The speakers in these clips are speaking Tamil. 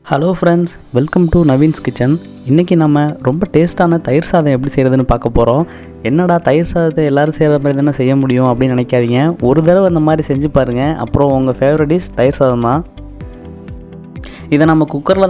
Hello friends, welcome to Naveen's kitchen. இன்றைக்கி நம்ம ரொம்ப டேஸ்ட்டான தயிர் சாதம் எப்படி செய்கிறதுன்னு பார்க்க போகிறோம். என்னடா தயிர் சாதத்தை எல்லோரும் செய்கிற மாதிரி தானே செய்ய முடியும் அப்படின்னு நினைக்காதீங்க. ஒரு தடவை அந்த மாதிரி செஞ்சு பாருங்கள். அப்புறம் உங்கள் ஃபேவரட் டிஷ் தயிர் சாதம் தான். இதை நம்ம குக்கரில்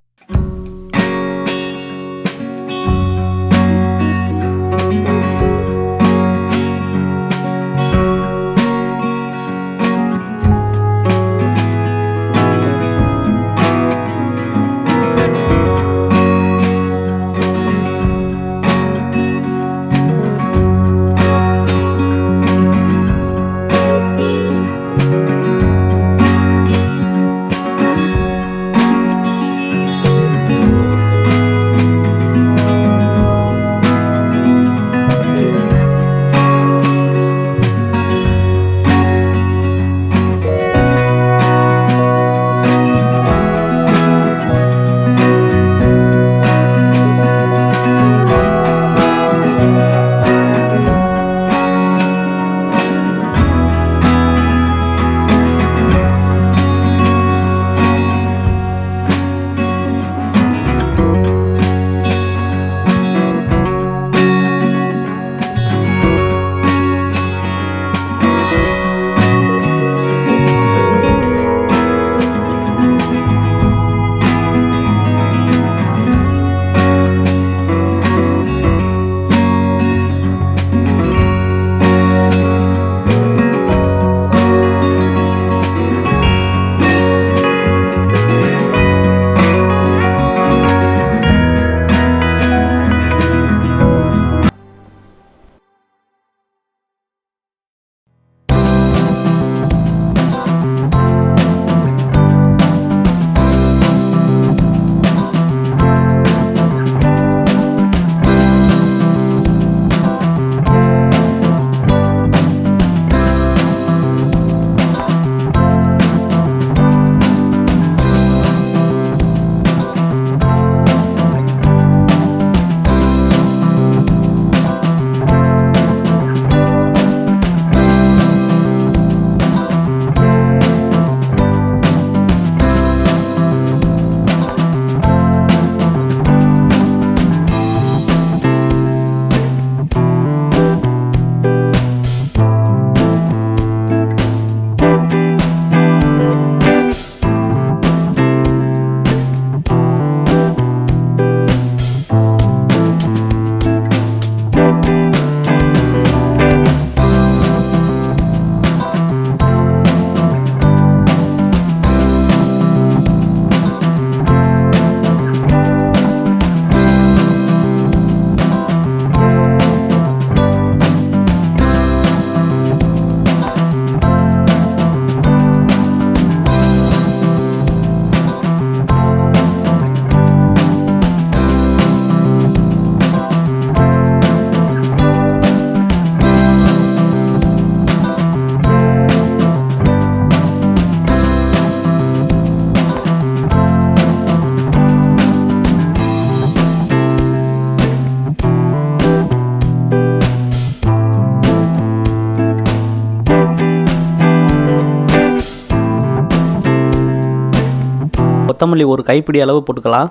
கொத்தமல்லி ஒரு கைப்பிடி அளவு போட்டுக்கலாம்.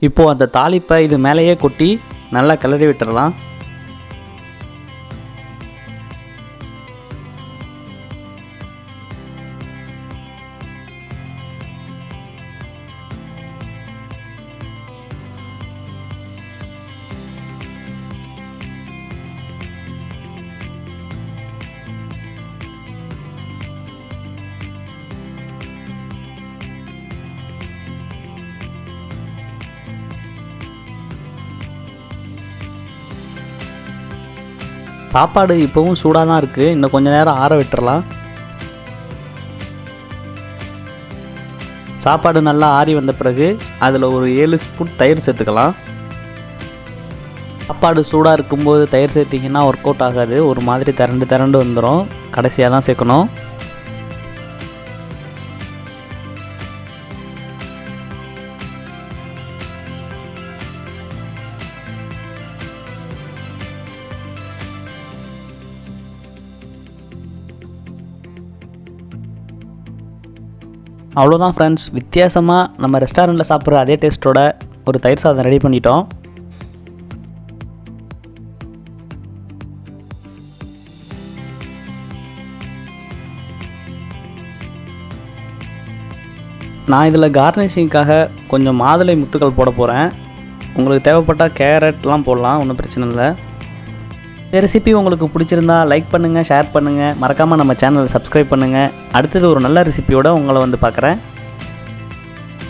இப்போது அந்த தாளிப்பை இது மேலேயே கொட்டி நல்லா கிளறி விட்டுடலாம். சாப்பாடு இப்போவும் சூடாக தான் இருக்குது. இன்னும் கொஞ்சம் நேரம் ஆற விட்டுறலாம். சாப்பாடு நல்லா ஆறி வந்த பிறகு அதில் ஒரு 7 ஸ்பூன் தயிர் சேர்த்துக்கலாம். சாப்பாடு சூடாக இருக்கும்போது தயிர் சேர்த்திங்கன்னா ஒர்க் அவுட் ஆகாது. ஒரு மாதிரி திரண்டு வந்துடும். கடைசியாக தான் சேர்க்கணும். அவ்வளோதான் ஃப்ரெண்ட்ஸ், வித்தியாசமாக நம்ம ரெஸ்டாரண்ட்டில் சாப்பிட்ற அதே டேஸ்ட்டோட ஒரு தயிர் சாதம் ரெடி பண்ணிட்டோம். நான் இதில் கார்னிஷிங்காக கொஞ்சம் மாதுளை முத்துக்கள் போட போகிறேன். உங்களுக்கு தேவைப்பட்டால் கேரட்லாம் போடலாம், ஒன்றும் பிரச்சனை இல்லை. இந்த ரெசிபி உங்களுக்கு பிடிச்சிருந்தா லைக் பண்ணுங்கள், ஷேர் பண்ணுங்கள், மறக்காமல் நம்ம சேனலை சப்ஸ்கிரைப் பண்ணுங்கள். அடுத்தது ஒரு நல்ல ரெசிபியோடு உங்களை வந்து பார்க்குறேன்.